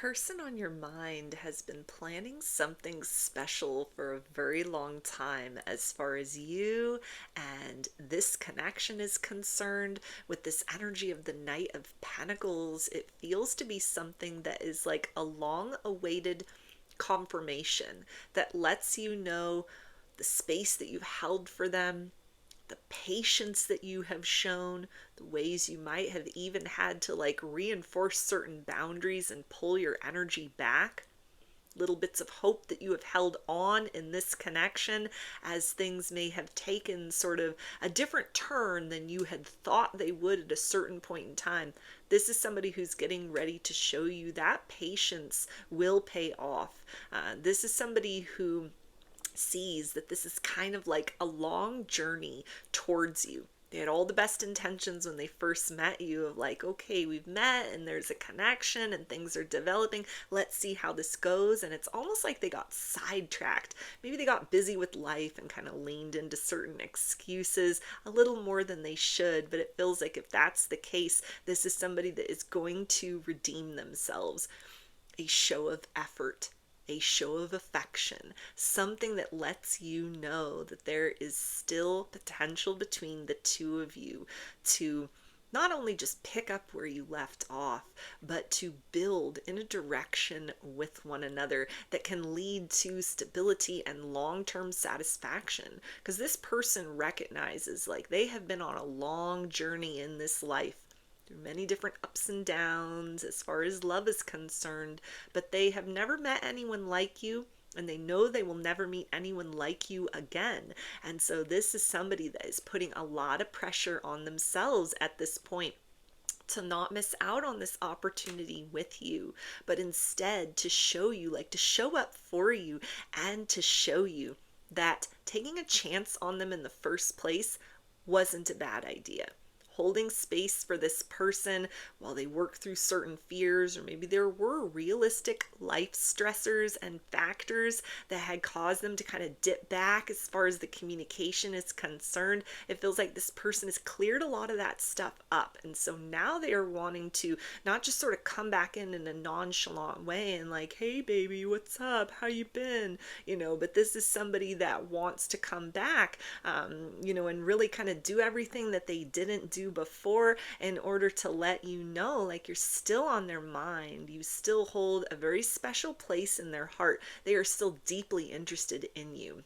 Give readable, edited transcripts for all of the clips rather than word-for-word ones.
person on your mind has been planning something special for a very long time as far as you and this connection is concerned. With this energy of the Knight of Pentacles, it feels to be something that is like a long awaited confirmation that lets you know the space that you've held for them, the patience that you have shown, the ways you might have even had to like reinforce certain boundaries and pull your energy back, little bits of hope that you have held on in this connection as things may have taken sort of a different turn than you had thought they would at a certain point in time. This is somebody who's getting ready to show you that patience will pay off. This is somebody who sees that this is kind of like a long journey towards you. They had all the best intentions when they first met you of like, okay, we've met and there's a connection and things are developing. Let's see how this goes. And it's almost like they got sidetracked. Maybe they got busy with life and kind of leaned into certain excuses a little more than they should. But it feels like if that's the case, this is somebody that is going to redeem themselves. A show of effort, a show of affection, something that lets you know that there is still potential between the two of you to not only just pick up where you left off, but to build in a direction with one another that can lead to stability and long-term satisfaction. Because this person recognizes like they have been on a long journey in this life, through many different ups and downs as far as love is concerned, but they have never met anyone like you, and they know they will never meet anyone like you again. And so this is somebody that is putting a lot of pressure on themselves at this point to not miss out on this opportunity with you, but instead to show you, like to show up for you and to show you that taking a chance on them in the first place wasn't a bad idea. Holding space for this person while they work through certain fears, or maybe there were realistic life stressors and factors that had caused them to kind of dip back as far as the communication is concerned. It feels like this person has cleared a lot of that stuff up. And so now they are wanting to not just sort of come back in a nonchalant way and like, hey baby, what's up? How you been? But this is somebody that wants to come back, and really kind of do everything that they didn't do before in order to let you know like you're still on their mind. You still hold a very special place in their heart. They are still deeply interested in you.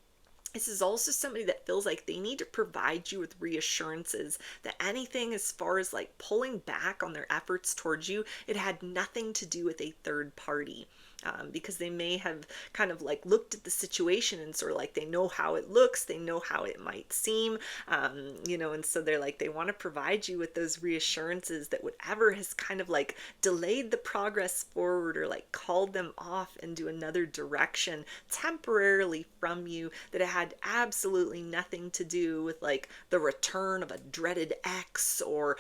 This is also somebody that feels like they need to provide you with reassurances that anything as far as like pulling back on their efforts towards you, it had nothing to do with a third party. Because they may have kind of like looked at the situation and sort of like they know how it looks, they know how it might seem, and so they're like, they want to provide you with those reassurances that whatever has kind of like delayed the progress forward or like called them off into another direction temporarily from you, that it had absolutely nothing to do with like the return of a dreaded ex or,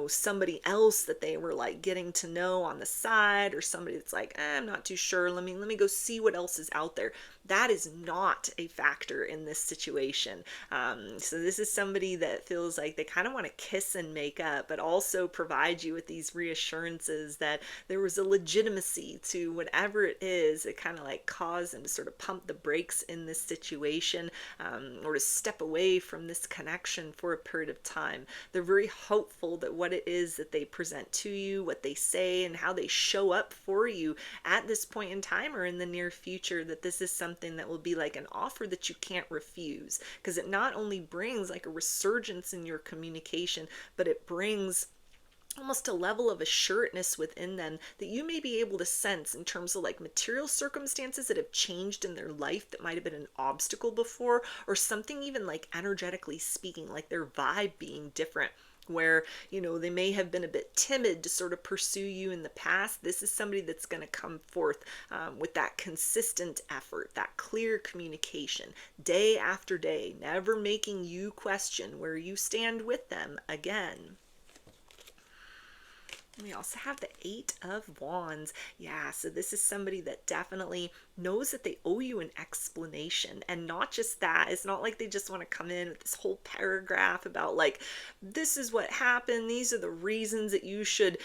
somebody else that they were like getting to know on the side, or somebody that's like, I'm not too sure. Let me go see what else is out there. That is not a factor in this situation. So this is somebody that feels like they kind of want to kiss and make up, but also provide you with these reassurances that there was a legitimacy to whatever it is. It kind of like caused them to sort of pump the brakes in this situation, or to step away from this connection for a period of time. They're very hopeful that what it is that they present to you, what they say, and how they show up for you at this point in time or in the near future, that this is something that will be like an offer that you can't refuse, because it not only brings like a resurgence in your communication, but it brings almost a level of assuredness within them that you may be able to sense in terms of like material circumstances that have changed in their life that might have been an obstacle before, or something even like energetically speaking, like their vibe being different, where they may have been a bit timid to sort of pursue you in the past. This is somebody that's going to come forth with that consistent effort, that clear communication day after day, never making you question where you stand with them again. We also have the Eight of Wands. Yeah, so this is somebody that definitely knows that they owe you an explanation. And not just that, it's not like they just want to come in with this whole paragraph about, like, this is what happened, these are the reasons that you should,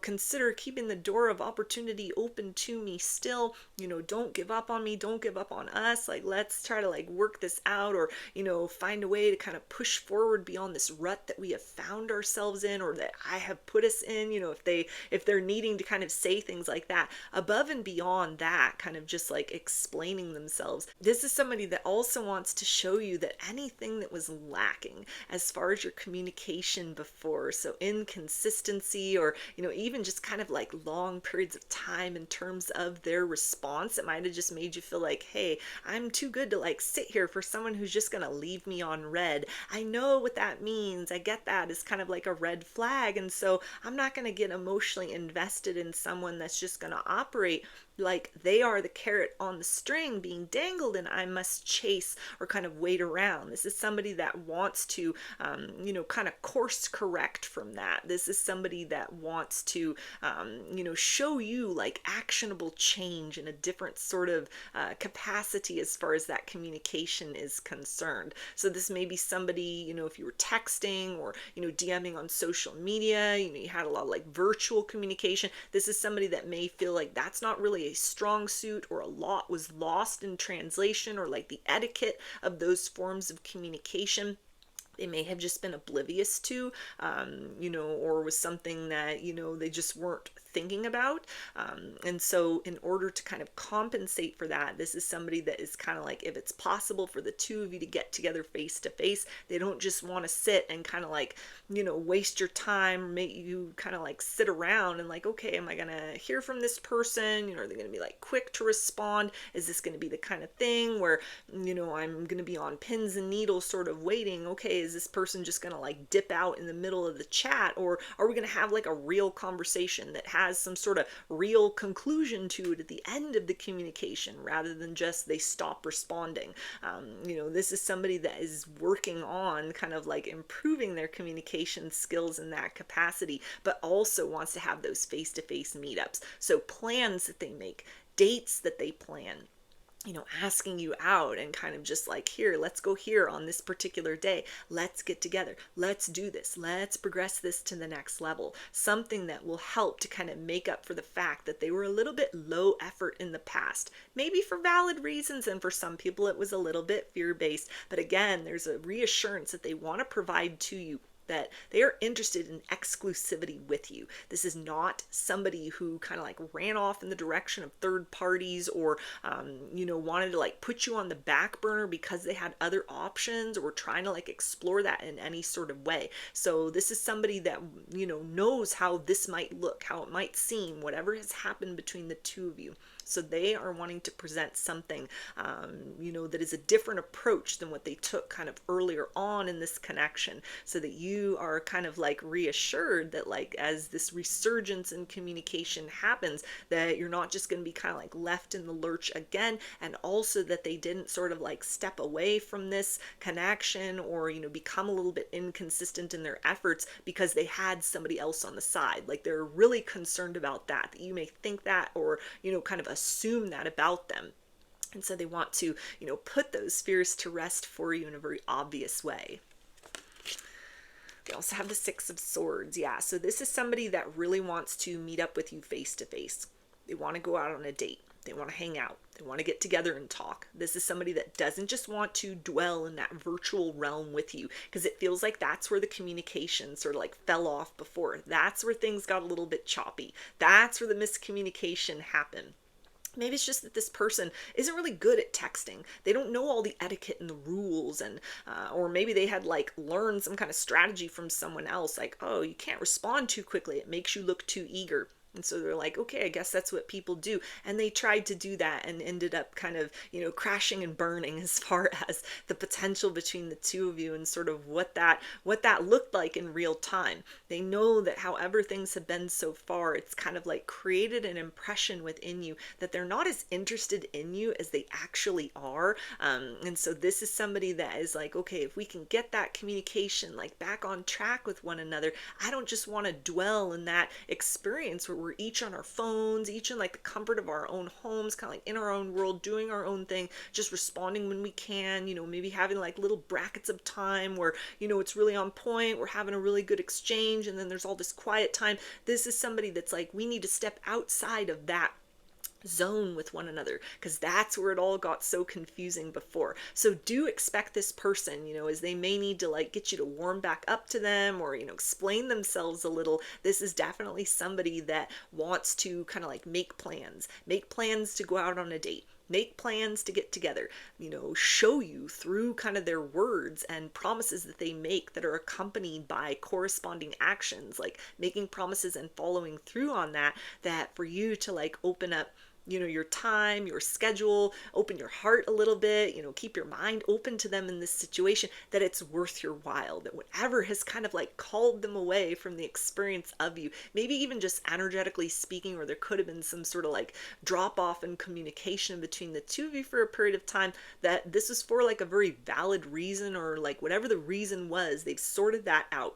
consider keeping the door of opportunity open to me still. Don't give up on me, don't give up on us. Like, let's try to, like, work this out, or, find a way to kind of push forward beyond this rut that we have found ourselves in, or that I have put us in. If they're needing to kind of say things like that, above and beyond that, kind of just like explaining themselves, this is somebody that also wants to show you that anything that was lacking as far as your communication before, so inconsistency, or even just kind of like long periods of time in terms of their response, it might have just made you feel like, hey, I'm too good to like sit here for someone who's just gonna leave me on red. I know what that means, I get that, it's kind of like a red flag, and so I'm not going to get emotionally invested in someone that's just going to operate like they are the carrot on the string being dangled and I must chase or kind of wait around. This is somebody that wants to, kind of course correct from that. This is somebody that wants to, show you like actionable change in a different sort of capacity as far as that communication is concerned. So this may be somebody, if you were texting or, DMing on social media, you had a lot of like virtual communication. This is somebody that may feel like that's not really a strong suit, or a lot was lost in translation, or like the etiquette of those forms of communication they may have just been oblivious to, or was something that, they just weren't thinking about. And so in order to kind of compensate for that, this is somebody that is kind of like, if it's possible for the two of you to get together face to face, they don't just want to sit and kind of like, waste your time, make you kind of like sit around and like, okay, am I going to hear from this person? Are they going to be like quick to respond? Is this going to be the kind of thing where, I'm going to be on pins and needles sort of waiting? Okay, is this person just going to like dip out in the middle of the chat, or are we going to have like a real conversation that has some sort of real conclusion to it at the end of the communication, rather than just they stop responding? This is somebody that is working on kind of like improving their communication skills in that capacity, but also wants to have those face-to-face meetups. So plans that they make, dates that they plan, asking you out and kind of just like, here, let's go here on this particular day. Let's get together. Let's do this. Let's progress this to the next level. Something that will help to kind of make up for the fact that they were a little bit low effort in the past, maybe for valid reasons. And for some people, it was a little bit fear-based. But again, there's a reassurance that they want to provide to you, that they are interested in exclusivity with you. This is not somebody who kind of like ran off in the direction of third parties, or, wanted to like put you on the back burner because they had other options, or were trying to like explore that in any sort of way. So this is somebody that, knows how this might look, how it might seem, whatever has happened between the two of you. So they are wanting to present something, that is a different approach than what they took kind of earlier on in this connection, so that you are kind of like reassured that, like, as this resurgence in communication happens, that you're not just going to be kind of like left in the lurch again, and also that they didn't sort of like step away from this connection, or, become a little bit inconsistent in their efforts because they had somebody else on the side. Like, they're really concerned about that you may think that, or, kind of assume that about them. And so they want to, put those fears to rest for you in a very obvious way. We also have the Six of Swords. Yeah, so this is somebody that really wants to meet up with you face to face. They want to go out on a date. They want to hang out. They want to get together and talk. This is somebody that doesn't just want to dwell in that virtual realm with you, because it feels like that's where the communication sort of like fell off before. That's where things got a little bit choppy. That's where the miscommunication happened. Maybe it's just that this person isn't really good at texting. They don't know all the etiquette and the rules, and or maybe they had like learned some kind of strategy from someone else, like, oh, you can't respond too quickly, it makes you look too eager. And so they're like, okay, I guess that's what people do. And they tried to do that and ended up kind of, crashing and burning as far as the potential between the two of you and sort of what that looked like in real time. They know that however things have been so far, it's kind of like created an impression within you that they're not as interested in you as they actually are. And so this is somebody that is like, okay, if we can get that communication like back on track with one another, I don't just want to dwell in that experience where we're each on our phones, each in like the comfort of our own homes, kind of like in our own world, doing our own thing, just responding when we can, maybe having like little brackets of time where, it's really on point, we're having a really good exchange, and then there's all this quiet time. This is somebody that's like, we need to step outside of that zone with one another, because that's where it all got so confusing before. So do expect this person, as they may need to like get you to warm back up to them, or explain themselves a little. This is definitely somebody that wants to kind of like make plans to go out on a date, make plans to get together, show you through kind of their words and promises that they make that are accompanied by corresponding actions, like making promises and following through on that for you to like open up your time, your schedule, open your heart a little bit, keep your mind open to them in this situation, that it's worth your while, that whatever has kind of like called them away from the experience of you, maybe even just energetically speaking, or there could have been some sort of like drop off in communication between the two of you for a period of time, that this is for like a very valid reason, or like whatever the reason was, they've sorted that out.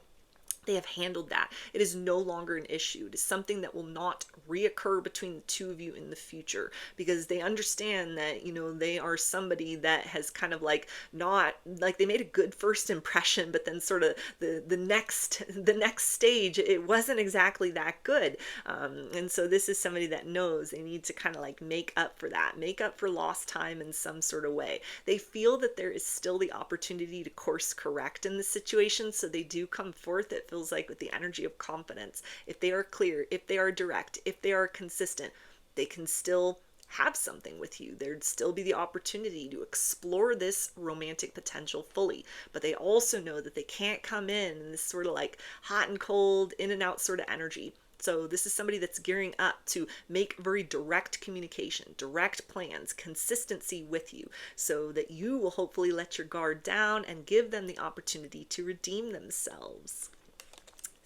They have handled that. It is no longer an issue. It is something that will not reoccur between the two of you in the future, because they understand that, they are somebody that has kind of like not like, they made a good first impression, but then sort of the next stage, it wasn't exactly that good. And so this is somebody that knows they need to kind of like make up for lost time in some sort of way. They feel that there is still the opportunity to course correct in the situation, so they do come forth, it feels like, with the energy of confidence. If they are clear, if they are direct, if they are consistent, they can still have something with you. There'd still be the opportunity to explore this romantic potential fully. But they also know that they can't come in this sort of like hot and cold, in and out sort of energy. So this is somebody that's gearing up to make very direct communication, direct plans, consistency with you, so that you will hopefully let your guard down and give them the opportunity to redeem themselves.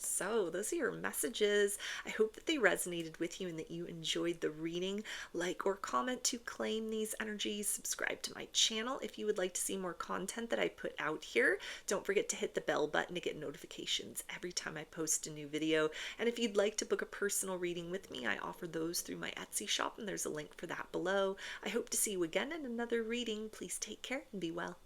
So those are your messages. I hope that they resonated with you and that you enjoyed the reading. Like or comment to claim these energies. Subscribe to my channel if you would like to see more content that I put out here. Don't forget to hit the bell button to get notifications every time I post a new video. And if you'd like to book a personal reading with me, I offer those through my Etsy shop, and there's a link for that below. I hope to see you again in another reading. Please take care and be well.